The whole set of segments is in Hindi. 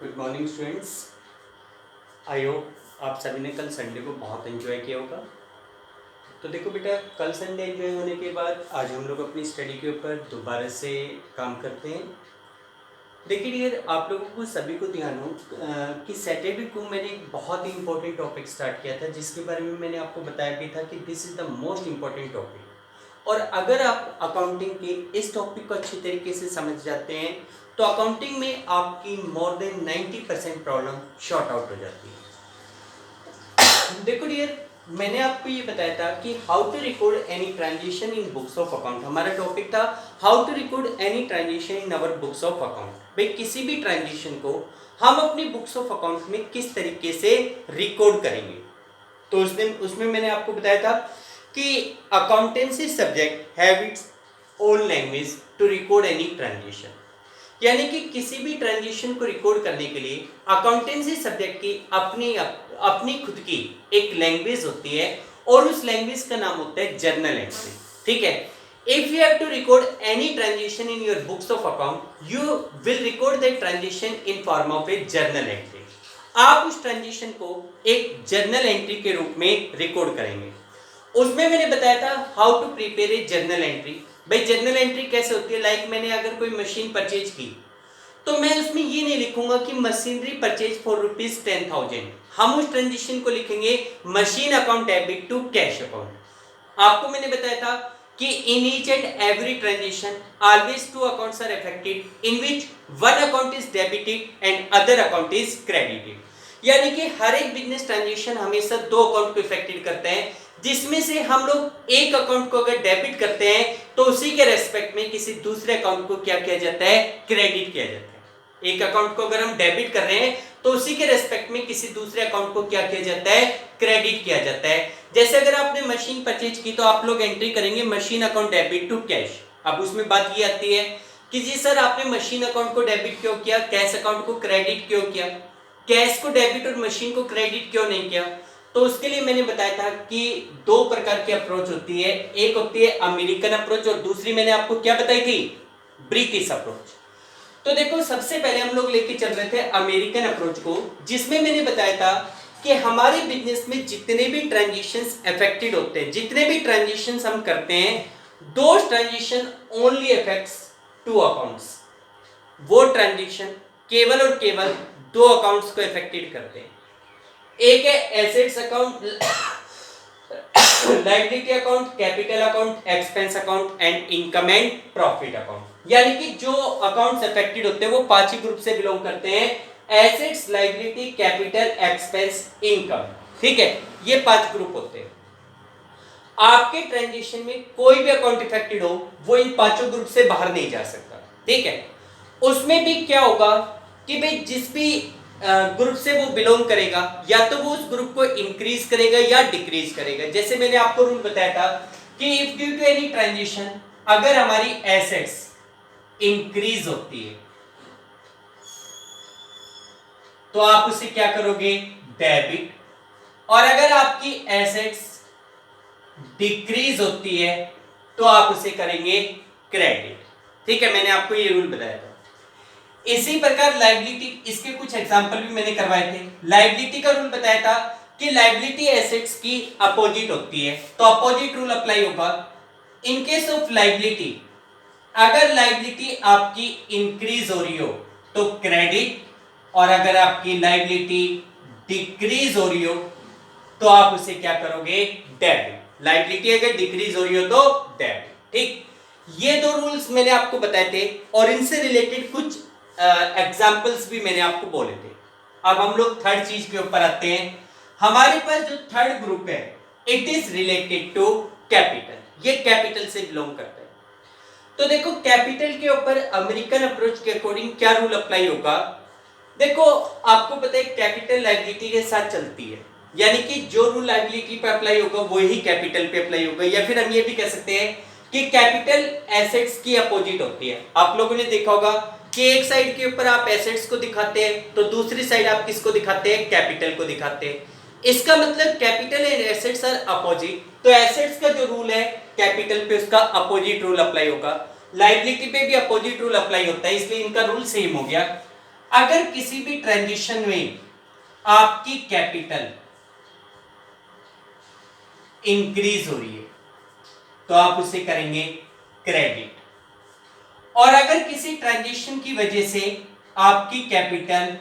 Good morning students. आई होप आप सभी ने कल संडे को बहुत एंजॉय किया होगा। तो देखो बेटा, कल संडे एंजॉय होने के बाद आज हम लोग अपनी स्टडी के ऊपर दोबारा से काम करते हैं। देखिए डियर, आप लोगों को सभी को ध्यान हो कि सैटरडे को मैंने एक बहुत ही इंपॉर्टेंट टॉपिक स्टार्ट किया था, जिसके बारे में मैंने आपको बताया भी था कि this is the most important topic. और अगर आप अकाउंटिंग के इस टॉपिक को अच्छी तरीके से समझ जाते हैं तो अकाउंटिंग में आपकी more than 90% problem short out हो जाती है। देखो डियर, मैंने आपको ये बताया था कि how to record any transaction in books of account. हमारा टॉपिक था how to record any transaction in our books of account. भाई किसी भी ट्रांजेक्शन को हम अपनी बुक्स ऑफ अकाउंट में किस तरीके से रिकॉर्ड करेंगे। तो उसमें मैंने आपको बताया था कि accountancy subject have its own language to record any transaction. यानी कि किसी भी ट्रांजेक्शन को रिकॉर्ड करने के लिए अकाउंटेंसी सब्जेक्ट की अपनी खुद की एक लैंग्वेज होती है और उस लैंग्वेज का नाम होता है जर्नल एंट्री। ठीक है, if you have to record any transaction in your books of account you will record that transaction in form of a journal entry. आप उस ट्रांजेक्शन को एक जर्नल एंट्री के रूप में रिकॉर्ड करेंगे। उसमें मैंने बताया था how to prepare a journal entry. भाई जर्नल एंट्री कैसे होती है, लाइक मैंने अगर कोई मशीन परचेज की तो मैं उसमें ये नहीं लिखूंगा कि मशीनरी परचेज फॉर ₹10,000। हम उस ट्रांजेक्शन को लिखेंगे machine account debit to cash account. आपको मैंने बताया था कि in each and every transaction always two accounts are affected in which one account is debited and other account is credited. यानी कि हर एक बिजनेस ट्रांजेक्शन हमेशा दो अकाउंट को इफेक्टेड करते हैं, जिसमें से हम लोग एक अकाउंट को अगर डेबिट करते हैं तो उसी के रेस्पेक्ट में किसी दूसरे अकाउंट को क्या किया जाता है, क्रेडिट किया जाता है। एक अकाउंट को अगर हम डेबिट कर रहे हैं तो उसी के रेस्पेक्ट में किसी दूसरे अकाउंट को क्या किया जाता है, क्रेडिट किया जाता है। जैसे अगर आपने मशीन परचेज की तो आप लोग एंट्री करेंगे machine account debit to cash. अब उसमें बात ये आती है कि जी सर आपने मशीन अकाउंट को डेबिट क्यों किया, कैश अकाउंट को क्रेडिट क्यों किया, कैश को डेबिट और मशीन को क्रेडिट क्यों नहीं किया। तो उसके लिए मैंने बताया था कि दो प्रकार की अप्रोच होती है, एक होती है अमेरिकन अप्रोच और दूसरी मैंने आपको क्या बताई थी, ब्रिटिश अप्रोच। तो देखो सबसे पहले हम लोग लेके चल रहे थे अमेरिकन अप्रोच को, जिसमें मैंने बताया था कि हमारे बिजनेस में जितने भी ट्रांजेक्शंस अफेक्टेड होते हैं, जितने भी ट्रांजेक्शंस हम करते हैं, दो transaction only affects two accounts. वो ट्रांजेक्शन केवल और केवल दो अकाउंट्स को अफेक्टेड करते हैं। एक है assets account, liability account, capital account, expense account and income and profit account. यानी कि जो अकाउंट्स अफेक्टेड होते हैं वो पांच ही ग्रुप से बिलोंग करते हैं, assets, liability, capital, expense, income. ठीक है, ये पांच ग्रुप होते हैं। आपके ट्रांजेक्शन में कोई भी अकाउंट इफेक्टेड हो वो इन पांचों ग्रुप से बाहर नहीं जा सकता। ठीक है, उसमें भी क्या होगा कि भाई जिस भी ग्रुप से वो बिलोंग करेगा या तो वो उस ग्रुप को इंक्रीज करेगा या डिक्रीज करेगा। जैसे मैंने आपको रूल बताया था कि if due to any transaction अगर हमारी एसेट्स इंक्रीज होती है तो आप उसे क्या करोगे, डेबिट। और अगर आपकी एसेट्स डिक्रीज होती है तो आप उसे करेंगे क्रेडिट। ठीक है, मैंने आपको ये रूल बताया था। इसी प्रकार लायबिलिटी, इसके कुछ एग्जांपल भी मैंने करवाए थे। लायबिलिटी का रूल बताया था कि लायबिलिटी एसेट्स की अपोजिट होती है, तो अपोजिट रूल अप्लाई होगा। इन केस ऑफ लायबिलिटी, अगर लायबिलिटी आपकी इंक्रीज हो रही हो तो क्रेडिट, और अगर आपकी लायबिलिटी डिक्रीज हो रही हो तो आप उसे क्या करोगे, डेबिट। लायबिलिटी अगर डिक्रीज हो रही हो तो डेबिट। ठीक, ये दो रूल्स मैंने आपको बताए थे और इनसे रिलेटेड कुछ एग्जाम्पल्स भी मैंने आपको बोले थे। अब हम लोग थर्ड चीज के ऊपर आते हैं। हमारे पास जो थर्ड ग्रुप है it is related to capital. ये कैपिटल से बिलोंग करता है। तो देखो कैपिटल के ऊपर अमेरिकन अप्रोच के अकॉर्डिंग क्या रूल अप्लाई होगा। देखो आपको पता है कैपिटल लायबिलिटी के साथ चलती है, यानी कि जो रूल लायबिलिटी पे अप्लाई होगा वही कैपिटल पे अप्लाई होगा। या फिर हम ये भी कह सकते हैं कि कैपिटल एसेट्स की अपोजिट होती है। आप लोगों ने देखा होगा कि एक साइड के ऊपर आप एसेट्स को दिखाते हैं तो दूसरी साइड आप किसको दिखाते हैं, कैपिटल को दिखाते हैं। इसका मतलब capital and assets are opposite, तो एसेट्स का जो रूल है कैपिटल पे उसका अपोजिट रूल अप्लाई होगा। लायबिलिटी पे भी अपोजिट रूल अप्लाई होता है, इसलिए इनका रूल सेम हो गया। अगर किसी भी ट्रांजिशन में आपकी कैपिटल इंक्रीज हो रही है तो आप उसे करेंगे क्रेडिट, और अगर किसी ट्रांजिशन की वजह से आपकी कैपिटल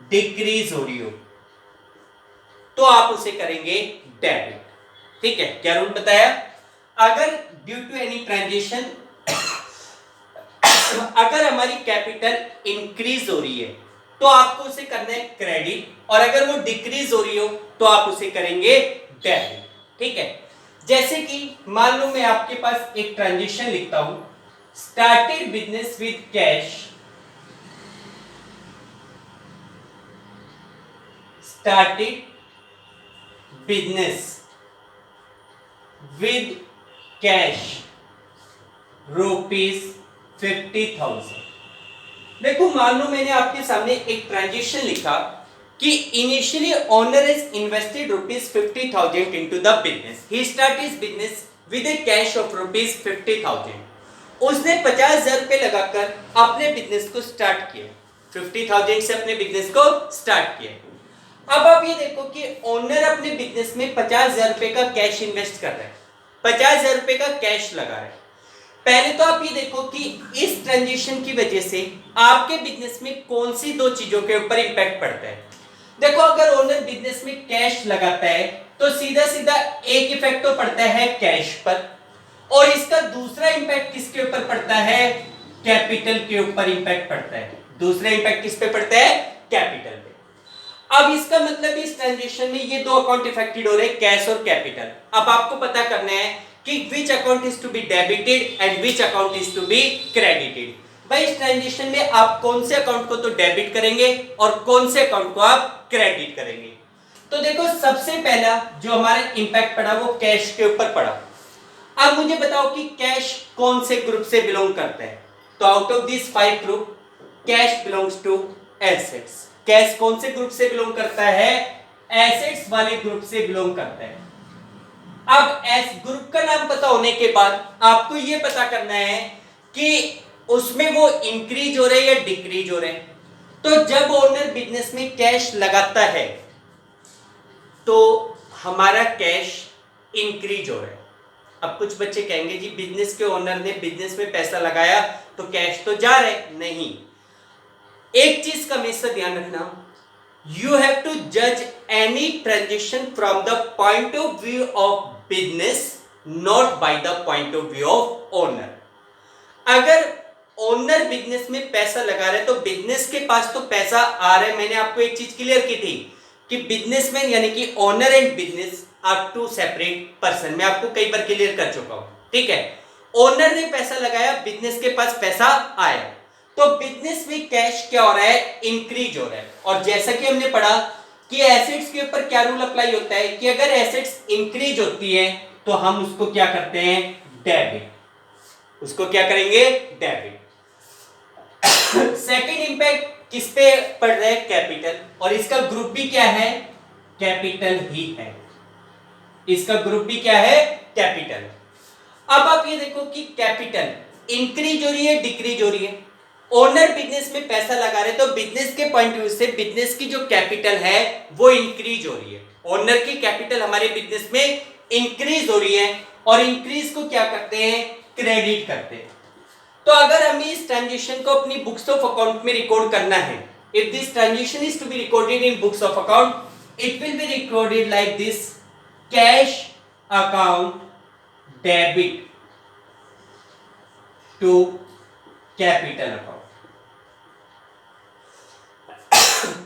डिक्रीज हो रही हो तो आप उसे करेंगे डेबिट। ठीक है, क्या रूल बताया? अगर ड्यू टू एनी ट्रांजिशन अगर हमारी कैपिटल इंक्रीज हो रही है तो आपको उसे करना है क्रेडिट, और अगर वो डिक्रीज हो रही हो तो आप उसे करेंगे डेबिट। ठीक है, जैसे कि मान लो मैं आपके पास एक ट्रांजिशन लिखता हूं, started business with cash, started business with cash ₹50,000। देखो मान लो मैंने आपके सामने एक ट्रांजेक्शन लिखा कि initially owner is invested ₹50,000 into the business, he start his business with A cash of ₹50,000। उसने 50,000 रुपए लगाकर अपने बिजनेस को स्टार्ट किया, 50,000 से अपने बिजनेस को स्टार्ट किया। अब आप ये देखो कि ओनर अपने बिजनेस में 50,000 रुपए का कैश इन्वेस्ट कर रहा है, 50,000 रुपए का कैश लगा रहा है। पहले तो आप ये देखो कि इस ट्रांजिशन की वजह से आपके बिजनेस में कौन सी दो चीजों के ऊपर इंपैक्ट पड़ता है। देखो अगर ओनर बिजनेस में कैश लगाता है तो सीधा सीधा एक इफेक्ट तो पड़ता है कैश पर, और इसका दूसरा इंपैक्ट किसके ऊपर पड़ता है? कैपिटल के ऊपर इंपैक्ट पड़ता है। दूसरा इंपैक्ट किस पे पड़ता है? कैपिटल पे। अब इसका मतलब इस ट्रांजेक्शन में ये दो अकाउंट इफेक्टेड हो रहे हैं, कैश और कैपिटल। अब आपको पता करना है कि which account is to be debited and which account is to be credited। भाई इस ट्रांजेक्शन में आप कौन से अकाउंट को तो डेबिट करेंगे और कौन से अकाउंट को आप क्रेडिट करेंगे। तो देखो सबसे पहला जो हमारा इंपैक्ट पड़ा वो कैश के ऊपर पड़ा। अब मुझे बताओ कि कैश कौन से ग्रुप से बिलोंग करता है। तो out of this 5 group cash belongs to assets. Cash कौन से ग्रुप से बिलोंग करता है? एसेट्स वाले ग्रुप से बिलोंग करता है। अब एस ग्रुप का नाम पता होने के बाद आपको यह पता करना है कि उसमें वो इंक्रीज हो रहे हैं या डिक्रीज हो रहे हैं। तो जब ओनर बिजनेस में कैश लगाता है तो हमारा कैश इंक्रीज हो रहा है। अब कुछ बच्चे कहेंगे जी बिजनेस के ओनर ने बिजनेस में पैसा लगाया तो कैश तो जा रहा है। नहीं, एक चीज का हमेशा ध्यान रखना, you have to judge any transaction from the point of view of business, not by the point of view of owner। अगर ओनर बिजनेस में पैसा लगा रहे तो बिजनेस के पास तो पैसा आ रहा है। मैंने आपको एक चीज क्लियर की थी कि बिजनेसमैन यानी कि owner and business are two separate person. मैं आपको कई बार क्लियर कर चुका हूं। ठीक है, ओनर ने पैसा लगाया, बिजनेस के पास पैसा आया, तो बिजनेस में कैश क्या हो रहा है? इंक्रीज हो रहा है। और जैसा कि हमने पढ़ा कि एसेट्स के ऊपर क्या रूल अप्लाई होता है कि अगर एसेट्स इंक्रीज होती है तो हम उसको क्या करते हैं? डेबिट। उसको क्या करेंगे? डेबिट। सेकंड इंपैक्ट किस पे पड़ रहा है? कैपिटल। और इसका ग्रुप भी क्या है? कैपिटल ही है। इसका ग्रुप भी क्या है? कैपिटल। अब आप ये देखो कि कैपिटल इंक्रीज हो रही है, डिक्रीज हो रही है। ओनर बिजनेस में पैसा लगा रहे तो बिजनेस के पॉइंट ऑफ व्यू से बिजनेस की जो कैपिटल है वो इंक्रीज हो रही है। ओनर की कैपिटल हमारे बिजनेस में इंक्रीज हो रही है, और इंक्रीज को क्या करते हैं? क्रेडिट करते हैं। तो अगर हमें इस ट्रांजेक्शन को अपनी बुक्स ऑफ अकाउंट में रिकॉर्ड करना है, if this transaction is to be recorded in books of account, it will be recorded like this: cash account debit to capital account.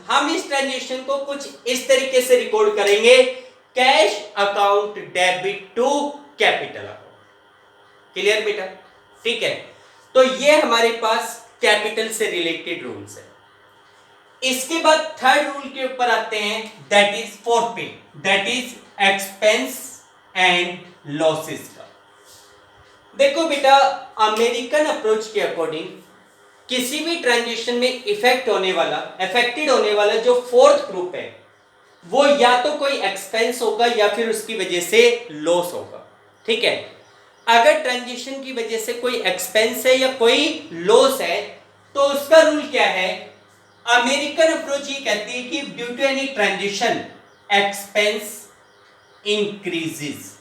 हम इस ट्रांजेक्शन को कुछ इस तरीके से रिकॉर्ड करेंगे: cash account debit to capital account. Clear बेटा? ठीक है, तो ये हमारे पास कैपिटल से रिलेटेड रूल्स है। इसके बाद थर्ड रूल के ऊपर आते हैं, दैट इज फोर्थ पे, that is expense and losses का। देखो बेटा, अमेरिकन अप्रोच के अकॉर्डिंग किसी भी ट्रांजेक्शन में इफेक्टेड होने वाला जो फोर्थ ग्रुप है वो या तो कोई एक्सपेंस होगा या फिर उसकी वजह से लॉस होगा। ठीक है, अगर ट्रांजेक्शन की वजह से कोई एक्सपेंस है या कोई लॉस है तो उसका रूल क्या है अमेरिकन अप्रोच ये कहती है कि due to any transition expense increases,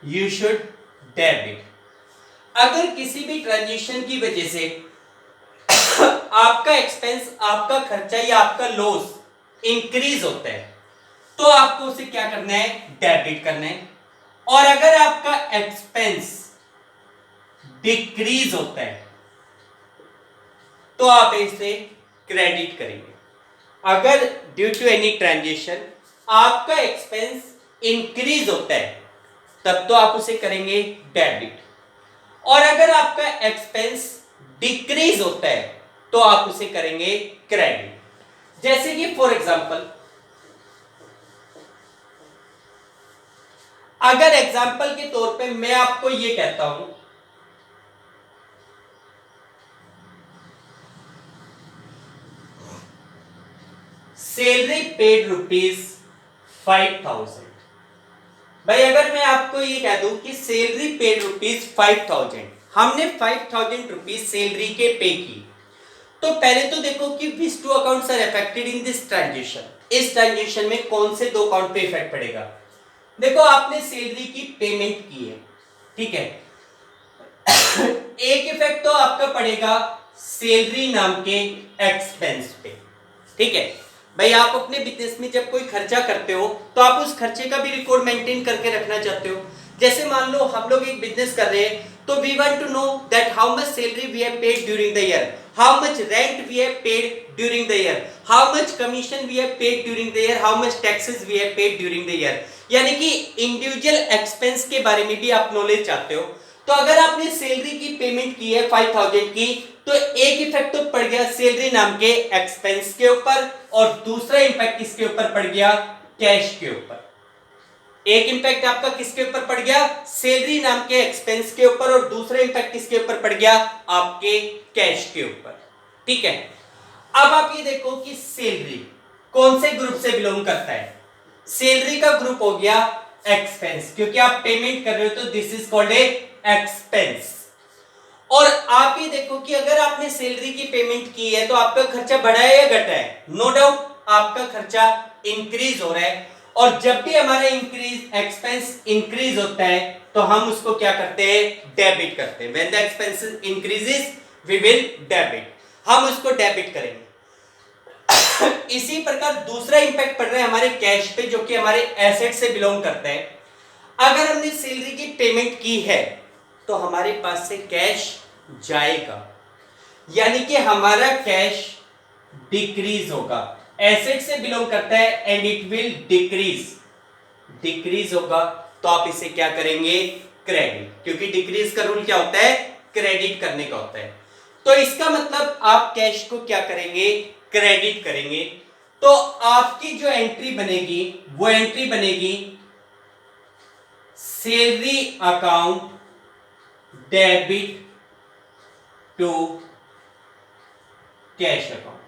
you should debit. अगर किसी भी ट्रांजिशन की वजह से आपका एक्सपेंस, आपका खर्चा या आपका लॉस इंक्रीज होता है तो आपको उसे क्या करना है, डेबिट करना है। और अगर आपका एक्सपेंस डिक्रीज होता है तो आप इसे क्रेडिट करेंगे। अगर ड्यू टू एनी ट्रांजिशन आपका एक्सपेंस इंक्रीज होता है तब तो आप उसे करेंगे डेबिट, और अगर आपका एक्सपेंस डिक्रीज होता है तो आप उसे करेंगे क्रेडिट। जैसे कि फॉर एग्जांपल, अगर एग्जांपल के तौर पे मैं आपको ये कहता हूं सैलरी पेड ₹5,000, भाई अगर मैं आपको ये कह दूं कि सैलरी पेड ₹5,000, हमने ₹5,000 सैलरी के पे की, तो पहले तो देखो कि which two accounts are affected in this transaction. इस ट्रांजिशन में कौन से दो अकाउंट पे इफेक्ट पड़ेगा। देखो आपने सैलरी की पेमेंट की है, ठीक है, एक इफेक्ट तो आपका पड़ेगा सैलरी नाम के एक्सपेंस पे, ठीक है। भाई आप अपने बिजनेस में जब कोई खर्चा करते हो तो आप उस खर्चे का भी रिकॉर्ड मेंटेन करके रखना चाहते हो। जैसे मान लो हम लोग एक बिजनेस कर रहे हैं तो we want to know that how much salary we have paid during the year, how much rent we have paid during the year, how much commission we have paid during the year, how much taxes we have paid during the year. यानी कि इंडिविजुअल एक्सपेंस के बारे में भी आप नॉलेज चाहते हो। तो अगर आपने सैलरी की पेमेंट की है 5,000 की, तो एक इफेक्ट तो पड़ गया सैलरी नाम के एक्सपेंस के ऊपर, और दूसरा इंपैक्ट किसके ऊपर पड़ गया, कैश के ऊपर। एक इंपैक्ट आपका किसके ऊपर पड़ गया, सैलरी नाम के एक्सपेंस के ऊपर, और दूसरा इंपैक्ट किसके ऊपर पड़ गया, आपके कैश के ऊपर, ठीक है। अब आप ये देखो कि सैलरी कौन से ग्रुप से बिलोंग करता है। सैलरी का ग्रुप हो गया एक्सपेंस, क्योंकि आप पेमेंट कर रहे हो तो this is called a expense. और आप ये देखो कि अगर आपने सैलरी की पेमेंट की है तो आपका खर्चा बढ़ा है या घटा है, नो डाउट आपका खर्चा इंक्रीज हो रहा है। और जब भी हमारा एक्सपेंस इंक्रीज होता है तो हम उसको क्या करते हैं, डेबिट करते हैं। When the expense increases we will debit, हम उसको डेबिट करेंगे। इसी प्रकार दूसरा इंपैक्ट पड़ रहा है हमारे कैश पे, जो कि हमारे एसेट से बिलोंग करता है। अगर हमने सैलरी की पेमेंट की है तो हमारे पास से कैश जाएगा, यानी कि हमारा कैश डिक्रीज होगा। एसेट से बिलोंग करता है एंड इट विल डिक्रीज होगा, तो आप इसे क्या करेंगे, क्रेडिट, क्योंकि डिक्रीज का रूल क्या होता है, क्रेडिट करने का होता है। तो इसका मतलब आप कैश को क्या करेंगे, क्रेडिट करेंगे। तो आपकी जो एंट्री बनेगी वो एंट्री बनेगी salary account debit to cash account.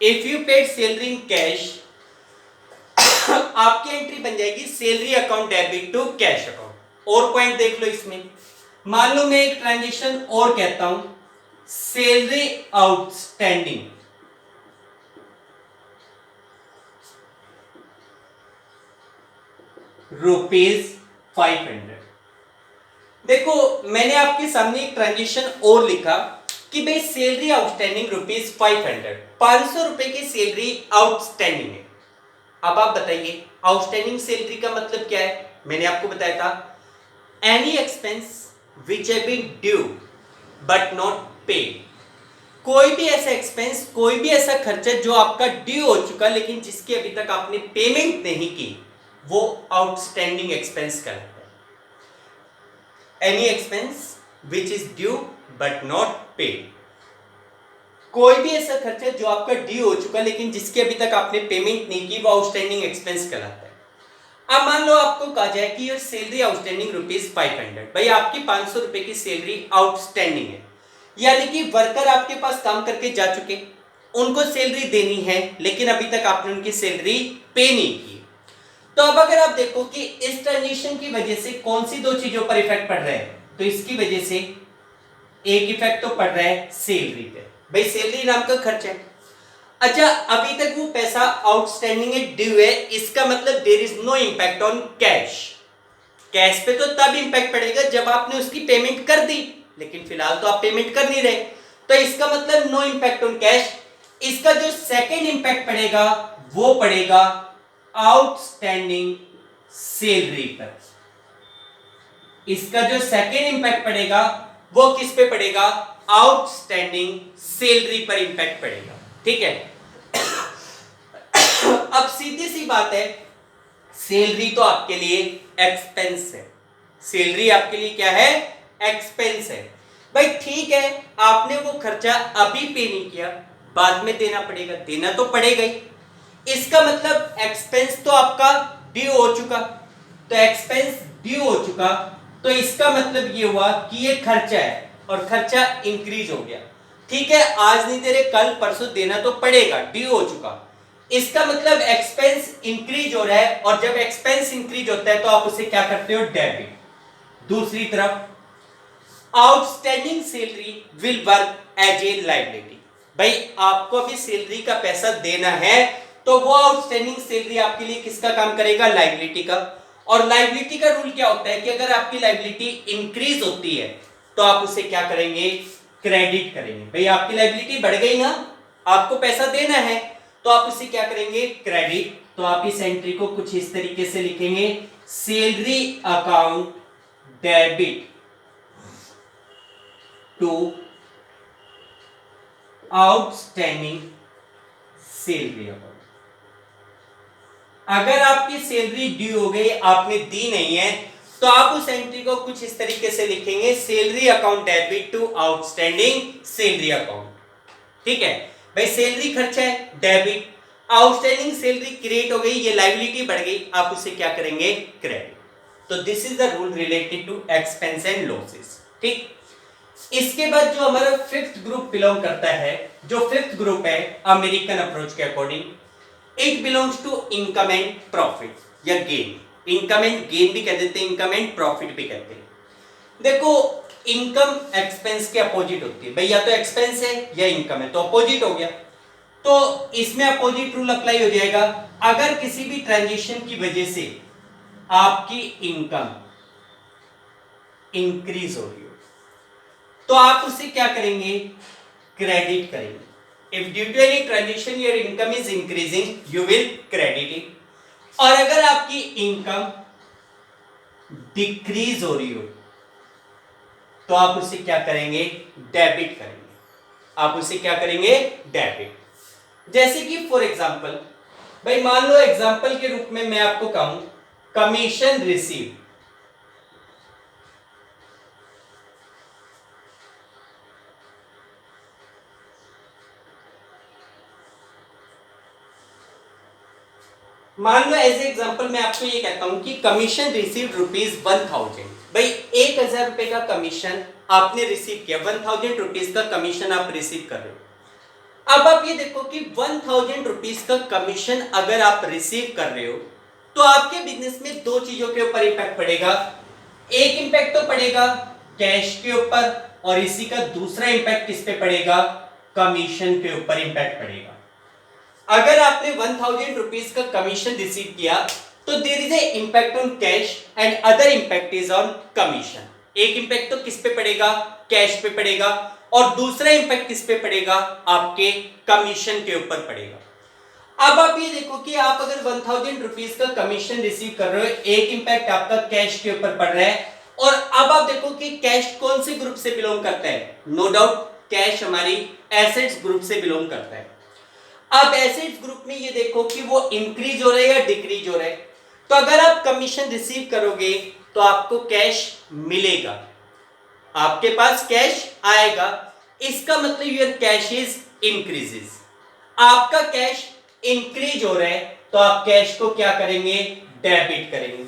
If you paid salary in cash, आपकी एंट्री बन जाएगी salary account debit to cash account. और पॉइंट देख लो इसमें, मान लो मैं एक ट्रांजेक्शन और कहता हूं सैलरी आउटस्टैंडिंग, ₹500। देखो मैंने आपके सामने एक ट्रांजेक्शन और लिखा कि भाई सैलरी आउटस्टैंडिंग ₹500, ₹500 की सैलरी आउटस्टैंडिंग है। अब आप बताइए आउटस्टैंडिंग सैलरी का मतलब क्या है। मैंने आपको बताया था any expense which have been due but not paid, कोई भी ऐसा एक्सपेंस, कोई भी ऐसा खर्चा जो आपका ड्यू हो चुका लेकिन जिसकी अभी तक आपने पेमेंट नहीं की, वो आउटस्टैंडिंग एक्सपेंस कहलाता है। Any expense which is due but not paid, कोई भी ऐसा खर्चा जो आपका ड्यू हो चुका लेकिन जिसकी अभी तक आपने पेमेंट नहीं की, वो आउटस्टैंडिंग एक्सपेंस कहलाता है। अब मान लो आपको कहा जाए कि योर सैलरी आउटस्टैंडिंग ₹500, भाई आपकी ₹500 की सैलरी आउटस्टैंडिंग है, यानी कि वर्कर आपके पास काम करके जा चुके, उनको सैलरी देनी है लेकिन अभी तक आपने उनकी सैलरी पे नहीं की। तो अब अगर आप देखो कि इस ट्रांजेक्शन की वजह से कौन सी दो चीजों पर इफेक्ट पड़ रहा है, तो इसकी वजह से एक इफेक्ट तो पड़ रहा है सैलरी पे, भाई सैलरी नाम का खर्चा है। अच्छा, अभी तक वो पैसा आउटस्टैंडिंग है, ड्यू है, इसका मतलब there is no impact on cash. Cash पे तो तब इम्पैक्ट पड़ेगा जब आपने उसकी पेमेंट कर दी, लेकिन फिलहाल तो आप पेमेंट कर नहीं रहे, तो इसका मतलब नो इम्पैक्ट ऑन कैश। इसका जो सेकेंड इम्पैक्ट पड़ेगा वो पड़ेगा आउटस्टैंडिंग सैलरी पर। इसका जो सेकेंड इम्पैक्ट पड़ेगा वो किस पे पड़ेगा? आउटस्टैंडिंग सैलरी पर इम्पैक्ट पड़ेगा। ठीक है। अब सीधी सी बात है, सैलरी तो आपके लिए एक्सपेंस है। सैलरी आपके लिए क्या है? एक्सपेंस है। भाई ठीक है, आपने वो खर्चा अभी पे नहीं किया, बाद में देना पड़ेगा, देना तो पड़ेगा ही। इसका मतलब एक्सपेंस तो आपका ड्यू हो चुका, तो एक्सपेंस ड्यू हो चुका, तो इसका मतलब ये हुआ कि ये खर्चा है और खर्चा इंक्रीज हो गया। ठीक है, आज नहीं दे रहे, कल परसों देना तो पड़ेगा, ड्यू हो चुका। इसका मतलब एक्सपेंस इंक्रीज हो रहा है, और जब एक्सपेंस इंक्रीज होता है तो आप उसे क्या करते हो? डेबिट। दूसरी तरफ outstanding salary will work as a liability. भाई आपको अभी सैलरी का पैसा देना है, तो वो आउटस्टैंडिंग सैलरी आपके लिए किसका काम करेगा? लायबिलिटी का। और लायबिलिटी का रूल क्या होता है कि अगर आपकी लायबिलिटी इंक्रीज होती है तो आप उसे क्या करेंगे? क्रेडिट करेंगे। भाई आपकी लायबिलिटी बढ़ गई ना, आपको पैसा देना है, तो आप उसे क्या करेंगे? क्रेडिट। तो आप इस एंट्री को कुछ इस तरीके से लिखेंगे, salary account debit to outstanding salary account. अगर आपकी सैलरी ड्यू हो गई, आपने दी नहीं है, तो आप उस एंट्री को कुछ इस तरीके से लिखेंगे, salary account debit to outstanding salary account. ठीक है भाई, सैलरी खर्चा है, डेबिट, आउटस्टैंडिंग सैलरी क्रिएट हो गई, ये लायबिलिटी बढ़ गई, आप उसे क्या करेंगे? क्रेडिट। तो this is the rule related to expense and losses. ठीक, इसके बाद जो हमारा फिफ्थ ग्रुप बिलोंग करता है, जो फिफ्थ ग्रुप है अमेरिकन अप्रोच के according, it belongs to income and profit या गेन। इनकम एंड गेन भी कह देते हैं, इनकम एंड प्रॉफिट भी कहते हैं। देखो, इनकम एक्सपेंस के अपोजिट होती है। भाई या तो एक्सपेंस है या इनकम है, तो अपोजिट हो गया। तो इसमें अपोजिट रूल अप्लाई हो जाएगा। अगर किसी भी ट्रांजेक्शन की वजह से आपकी इनकम इंक्रीज हो रही हो, तो आप उसे क्या करेंगे? क्रेडिट करेंगे। If due to any transaction your income is increasing, you will credit it. और अगर आपकी इनकम डिक्रीज हो रही हो, तो आप उसे क्या करेंगे? डेबिट करेंगे। आप उसे क्या करेंगे? डेबिट। जैसे कि फॉर एग्जांपल, भाई मान लो एग्जांपल के रूप में मैं आपको कहूं कमीशन रिसीव, मान लो एज ए एग्जांपल मैं आपको ये कहता हूं कि कमीशन रिसीव्ड ₹1000। भाई 1000 रुपए का कमीशन आपने रिसीव किया, 1000 रुपीज का कमीशन आप रिसीव कर रहे हो। अब आप ये देखो कि 1000 रुपीज का कमीशन अगर आप रिसीव कर रहे हो, तो आपके बिजनेस में दो चीजों के ऊपर इंपैक्ट पड़ेगा। एक इंपैक्ट तो पड़ेगा कैश के ऊपर, और इसी का दूसरा इंपैक्ट किस पे पड़ेगा? कमीशन के ऊपर इंपैक्ट पड़ेगा। अगर आपने 1000 रुपीज का कमीशन रिसीव किया, तो there is a impact on cash and other impact is on commission. एक इंपैक्ट तो किस पे पड़ेगा? कैश पे पड़ेगा, और दूसरा इंपैक्ट किस पे पड़ेगा? आपके कमीशन के ऊपर पड़ेगा। अब आप ये देखो कि आप अगर 1000 रुपीज का कमीशन रिसीव कर रहे हो, एक इंपैक्ट आपका कैश के ऊपर पड़ रहा है, और अब आप देखो कि कैश कौन से ग्रुप से बिलोंग करता है? नो डाउट कैश हमारी एसेट्स ग्रुप से बिलोंग करता है। अब एसेट्स ग्रुप में ये देखो कि वो इंक्रीज हो रहा है या डिक्रीज हो रहा है। तो अगर आप कमीशन रिसीव करोगे तो आपको कैश मिलेगा, आपके पास कैश आएगा, इसका मतलब योर कैश इज इंक्रीजेस। आपका कैश इंक्रीज हो रहा है, तो आप कैश को क्या करेंगे? डेबिट करेंगे।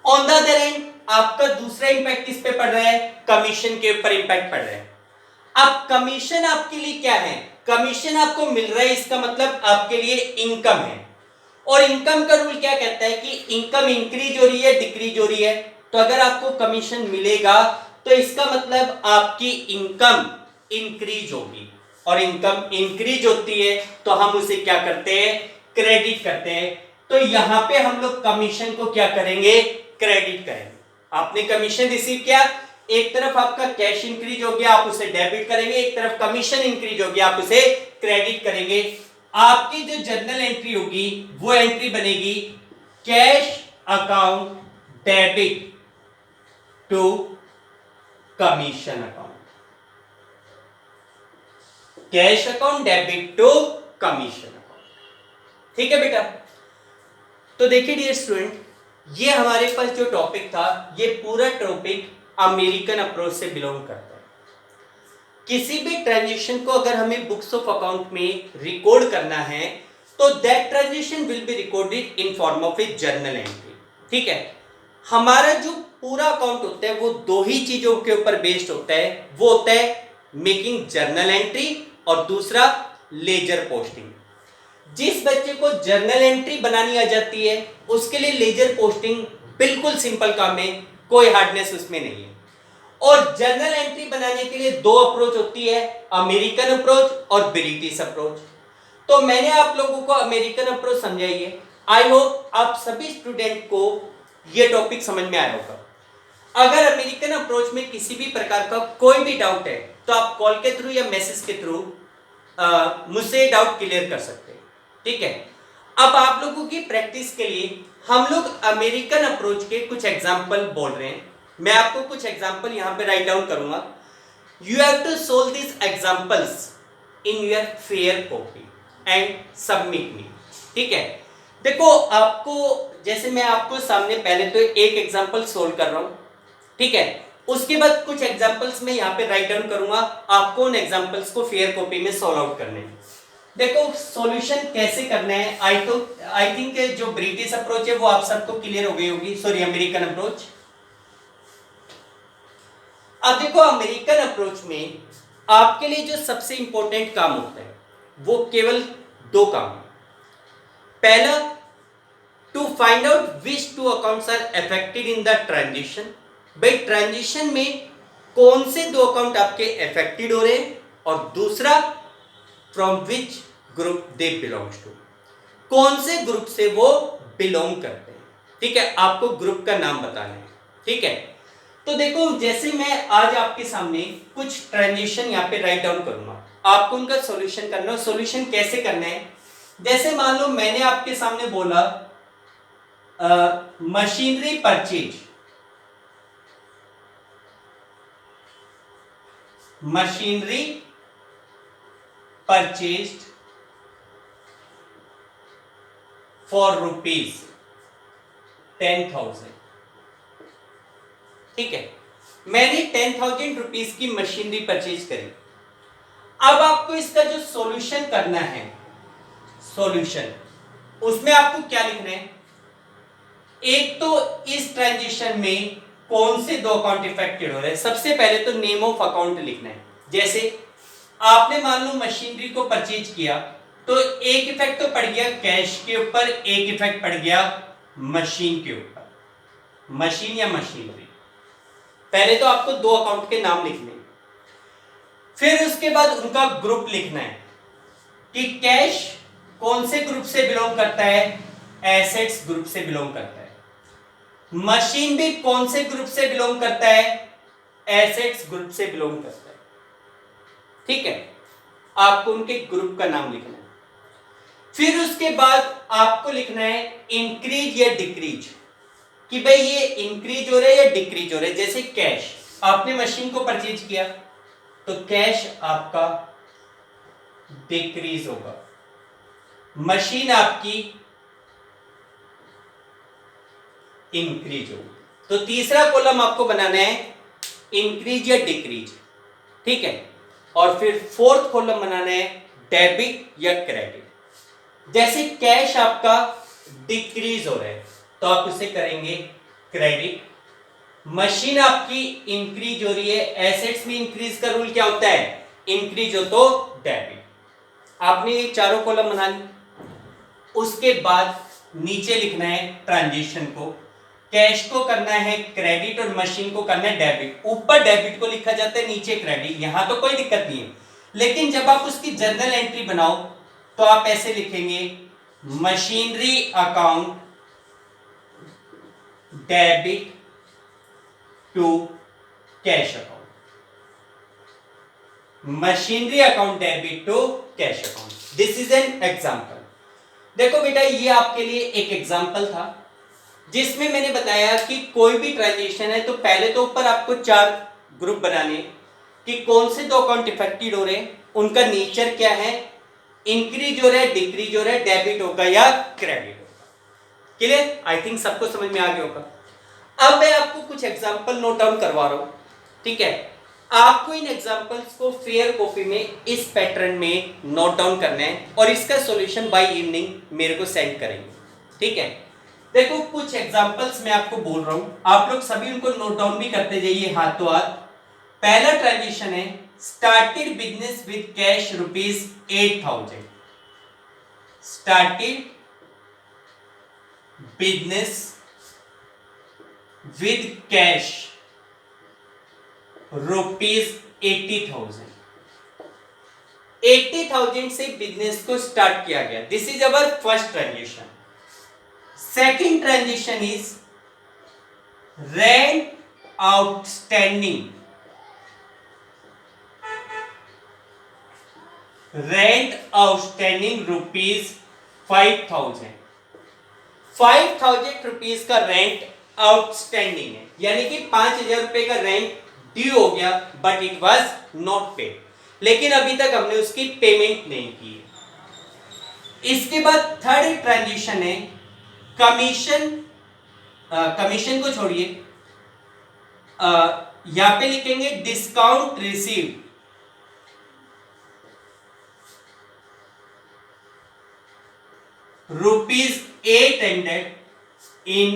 ऑन द अदर एंड आपका दूसरा इंपैक्ट किस पे पड़ रहा है? कमीशन के ऊपर इंपैक्ट पड़ रहा है। अब कमीशन आपके लिए क्या है? कमीशन आपको मिल रहा है, इसका मतलब आपके लिए इनकम है। और इनकम का रूल क्या कहता है कि इनकम इंक्रीज हो रही है, डिक्रीज हो रही है। तो अगर आपको कमीशन मिलेगा, तो इसका मतलब आपकी इनकम इंक्रीज होगी, और इनकम इंक्रीज होती है तो हम उसे क्या करते हैं, क्रेडिट करते हैं। तो यहां पे हम लोग कमीशन को क्या करेंगे, क्रेडिट करेंगे। आपने कमीशन रिसीव किया, एक तरफ आपका कैश इंक्रीज हो गया, आप उसे डेबिट करेंगे, एक तरफ कमीशन इंक्रीज हो गया, आप उसे क्रेडिट करेंगे। आपकी जो जर्नल एंट्री होगी वो एंट्री बनेगी cash account debit to commission account, cash account debit to commission account. ठीक है बेटा। तो देखिए डियर स्टूडेंट, ये हमारे पास जो टॉपिक था, ये पूरा टॉपिक अमेरिकन अप्रोच से बिलोंग करता है। किसी भी ट्रांजेक्शन को अगर हमें बुक्स ऑफ अकाउंट में रिकॉर्ड करना है तो that transaction will be recorded in form of a journal entry. ठीक है। हमारा जो पूरा अकाउंट होता है वो दो ही चीजों के ऊपर बेस्ड होता है, वो होता है मेकिंग जर्नल एंट्री और दूसरा लेजर पोस्टिंग। जिस बच्चे को जर्नल एंट्री बनानी आ जाती है उसके लिए लेजर पोस्टिंग बिल्कुल सिंपल काम है, कोई हार्डनेस उसमें नहीं है। और जर्नल एंट्री बनाने के लिए दो अप्रोच होती है, अमेरिकन अप्रोच और ब्रिटिश अप्रोच। तो मैंने आप लोगों को अमेरिकन अप्रोच समझाई है। आई होप आप सभी स्टूडेंट को यह टॉपिक समझ में आया होगा। अगर अमेरिकन अप्रोच में किसी भी प्रकार का कोई भी डाउट है तो आप कॉल के थ्रू या मैसेज के थ्रू मुझसे डाउट क्लियर कर सकते हैं। ठीक है। अब आप लोगों की प्रैक्टिस के लिए हम लोग अमेरिकन अप्रोच के कुछ एग्जाम्पल बोल रहे हैं। मैं आपको कुछ एग्जाम्पल यहां पे राइट डाउन करूंगा। You have to solve this examples in your fair copy and submit me. ठीक है। देखो आपको, जैसे मैं आपको सामने पहले तो एक एग्जाम्पल सोल्व कर रहा हूं, ठीक है, उसके बाद कुछ एग्जाम्पल्स में यहाँ पे राइट डाउन करूंगा, आपको उन एग्जाम्पल्स को फेयर कॉपी में सॉल्व आउट करने हैं। देखो सॉल्यूशन कैसे करना है, आई थिंक जो ब्रिटिश अप्रोच है वो आप सबको क्लियर हो गई होगी, सॉरी अमेरिकन अप्रोच। अब देखो अमेरिकन अप्रोच में आपके लिए जो सबसे इंपॉर्टेंट काम होता है वो केवल दो काम है। पहला, to find out which two accounts are affected in the transition. भाई ट्रांजिशन में कौन से दो अकाउंट आपके अफेक्टेड हो रहे हैं, और दूसरा from which group they belongs to, कौन से ग्रुप से वो बिलोंग करते हैं। ठीक है, आपको ग्रुप का नाम बताना है। ठीक है। तो देखो जैसे मैं आज आपके सामने कुछ ट्रांजिशन यहाँ पे राइट डाउन करूंगा, आपको उनका सॉल्यूशन करना है। सॉल्यूशन कैसे करना है, जैसे मान लो मैंने आपके सामने बोला machinery purchase, machinery purchased for rupees 10,000। ठीक है, मैंने 10,000 रुपीज की मशीनरी परचेज करी। अब आपको इसका जो सॉल्यूशन करना है, सॉल्यूशन, उसमें आपको क्या लिखना है, एक तो इस ट्रांजिशन में कौन से दो अकाउंट इफेक्टेड हो रहे हैं। सबसे पहले तो नेम ऑफ अकाउंट लिखना है। जैसे आपने मान लो मशीनरी को परचेज किया तो एक इफेक्ट तो पड़ गया कैश के ऊपर, एक इफेक्ट पड़ गया मशीन के ऊपर, मशीन या मशीनरी। पहले तो आपको दो अकाउंट के नाम लिखने हैं, फिर उसके बाद उनका ग्रुप लिखना है कि कैश कौन से ग्रुप से बिलोंग करता है, एसेट्स ग्रुप से बिलोंग करता है। मशीन भी कौन से ग्रुप से बिलोंग करता है, एसेट्स ग्रुप से बिलोंग करता है। ठीक है, आपको उनके ग्रुप का नाम लिखना है। फिर उसके बाद आपको लिखना है इंक्रीज या डिक्रीज, कि भाई ये इंक्रीज हो रहा है या डिक्रीज हो रहा है। जैसे कैश, आपने मशीन को परचेज किया तो कैश आपका डिक्रीज होगा, मशीन आपकी इंक्रीज होगी। तो तीसरा कॉलम आपको बनाना है इंक्रीज या डिक्रीज। ठीक है, और फिर फोर्थ कॉलम बनाना है डेबिट या क्रेडिट। जैसे कैश आपका डिक्रीज हो रहा है तो आप उसे करेंगे क्रेडिट, मशीन आपकी इंक्रीज हो रही है, एसेट्स में इंक्रीज का रूल क्या होता है, इंक्रीज हो तो डेबिट। आपने ये चारों कॉलम बना ली। उसके बाद नीचे लिखना है ट्रांजिशन को, कैश को करना है क्रेडिट और मशीन को करना है डेबिट। ऊपर डेबिट को लिखा जाता है, नीचे क्रेडिट, यहां तो कोई दिक्कत नहीं है। लेकिन जब आप उसकी जर्नल एंट्री बनाओ तो आप ऐसे लिखेंगे, machinery account debit to cash account, machinery account debit to cash account. This is an example. देखो बेटा, ये आपके लिए एक एग्जांपल था जिसमें मैंने बताया कि कोई भी ट्रांजेक्शन है तो पहले तो ऊपर आपको 4 ग्रुप बनाने कि कौन से 2 अकाउंट इफेक्टेड हो रहे हैं, उनका नेचर क्या है, इंक्रीज हो रहा है, डिक्रीज हो रहा है, डेबिट होगा या क्रेडिट होगा। क्लियर? आई थिंक सबको समझ में आ गया होगा। अब मैं आपको कुछ एग्जांपल नोट डाउन करवा रहा हूं, ठीक है। आपको इन एग्जांपल्स को फेयर कॉपी में इस पैटर्न में नोट डाउन करना है और इसका सॉल्यूशन बाय इवनिंग मेरे को सेंड करेंगे, ठीक है। देखो, कुछ एग्जांपल्स मैं आपको बोल रहा हूं, आप लोग सभी उनको नोट डाउन भी करते जाइए हाथों हाथ। पहला ट्रांजेक्शन है, started business with cash ₹8,000। Started business with cash ₹80,000। 80,000 से बिजनेस को स्टार्ट किया गया। This is our first transaction. Second transaction is rent outstanding, rent outstanding ₹5,000। 5,000 rupees का रेंट आउटस्टैंडिंग है, यानी कि 5,000 रुपए का रेंट ड्यू हो गया, but it was not paid, लेकिन अभी तक हमने उसकी पेमेंट नहीं की है। इसके बाद थर्ड ट्रांजेक्शन है कमीशन। कमीशन को छोड़िए, यहां पे लिखेंगे discount received, ₹800 in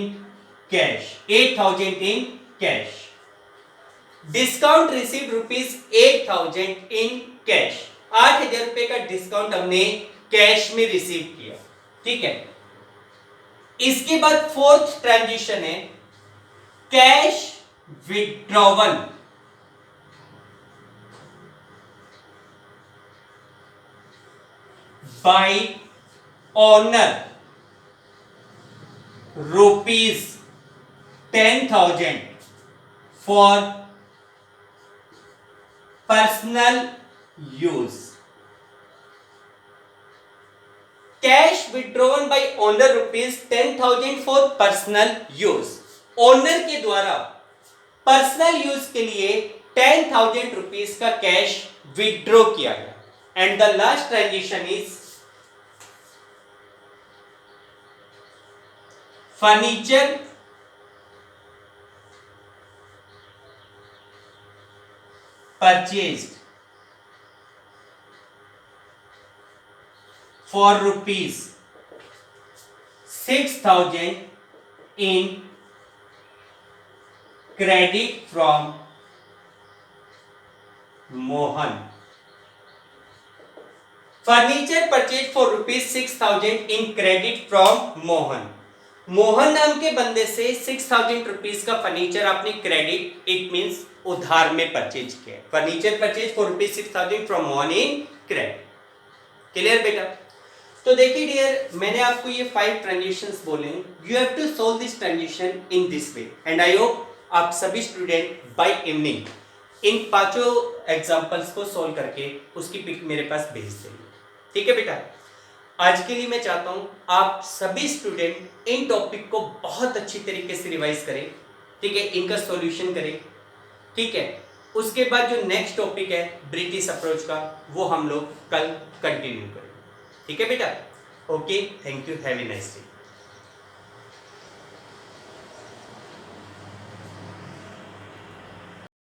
cash, 8,000 in cash. Discount received ₹8,000 in cash. 8,000 रुपए का डिस्काउंट हमने कैश में रिसीव किया, ठीक है। इसके बाद फोर्थ ट्रांजेक्शन है cash withdrawal, bye honour ₹10,000 for personal use. Cash withdrawn bye owner ₹10,000 for personal use. Owner के द्वारा पर्सनल यूज के लिए 10,000 रुपीज का कैश विड्रॉ किया गया। And the last transaction is furniture purchased for ₹6,000 in credit from Mohan। Furniture purchase for ₹6,000 in credit from Mohan. Mohan नाम के बंदे से 6,000 रुपीज का फर्नीचर आपने क्रेडिट, इट मींस उधार में परचेज किया। Furniture purchase for ₹6,000 from Mohan in credit. Clear बेटा? तो देखिए डियर, मैंने आपको ये 5 ट्रांजेक्शंस बोले हैं। You have to solve this transaction in this way and I hope आप सभी स्टूडेंट बाय इवनिंग इन 5 एग्जांपल्स को सोल्व करके उसकी पिक मेरे पास भेज देंगे, ठीक है बेटा? आज के लिए मैं चाहता हूं आप सभी स्टूडेंट इन टॉपिक को बहुत अच्छी तरीके से रिवाइज करें, ठीक है, इनका सॉल्यूशन करें, ठीक है। उसके बाद जो नेक्स्ट टॉपिक है ब्रिटिश अप्रोच का, वो हम लोग कल कंटिन्यू करें, ठीक है बेटा? Okay, thank you, have a nice day.